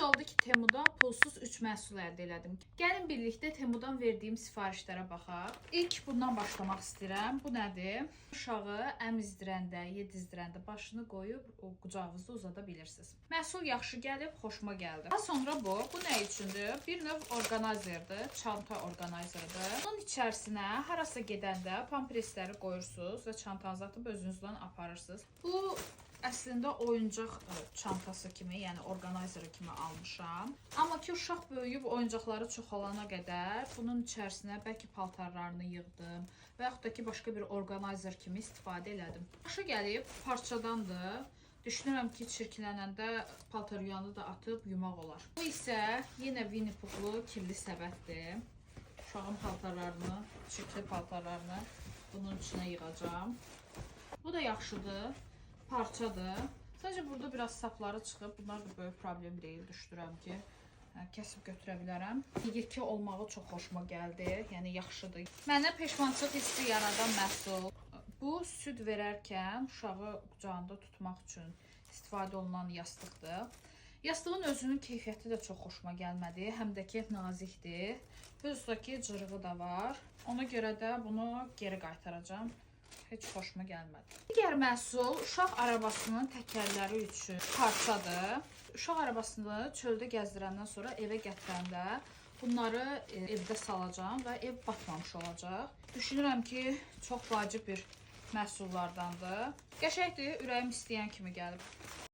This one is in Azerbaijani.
oldu ki Temudan pulsuz 3 məhsul əldə elədim. Gəlin birlikdə Temudan verdiyim sifarişlərə baxaq. İlk bundan başlamaq istəyirəm. Bu nədir? Uşağı əmizdirəndə, yedizdirəndə başını qoyub o qucağınızda uzada bilirsiniz. Məhsul yaxşı gəlib, xoşuma gəldi. Daha sonra bu nə üçündür? Bir növ orqanayzerdir, çanta orqanayzeridir. Bunun içərisinə harasa gedəndə pampresləri qoyursunuz və çantanızı atıb özünüzlə aparırsınız. Bu əslində oyuncaq çantası kimi, yəni orqanayzeri kimi almışam. Amma ki uşaq böyüyüb oyuncaqları çoxalana qədər bunun içərisinə bəlkə paltarlarını yığdım və yaxud da ki başqa bir orqanayzer kimi istifadə elədim. Yaxşı gəlib, parçadandır. Düşünürəm ki çirklənəndə paltar yuyanı da atıb yumaq olar. Bu isə yenə Winnie Poohlu kirli səbətdir. Uşağın paltarlarını, çirkli paltarlarını bunun içinə yığacağam. Bu da yaxşıdır. Parçadır. Sadəcə burada biraz sapları çıxıb. Bunlar da böyük problem deyil. Düşdürəm ki, kəsib götürə bilərəm. Yekə olmağı çox xoşuma gəldi. Yəni yaxşıdır. Mənə peşmançılıq hissi yaradan məhsul. Bu süd verərkən uşağı qucağında tutmaq üçün istifadə olunan yastıqdır. Yastığın özünün keyfiyyəti də çox xoşuma gəlmədi. Həm də ki nazikdir. Özündəki cırığı da var. Ona görə də bunu geri qaytaracağam. Heç xoşuma gəlmədi. Digər məhsul uşaq arabasının təkərləri üçün parçadır. Uşaq arabasını çöldə gəzdirəndən sonra evə gətirəndə bunları evdə salacağam və ev batmamış olacaq. Düşünürəm ki, çox vacib bir məhsullardandır. Qəşəngdir, ürəyim istəyən kimi gəlib.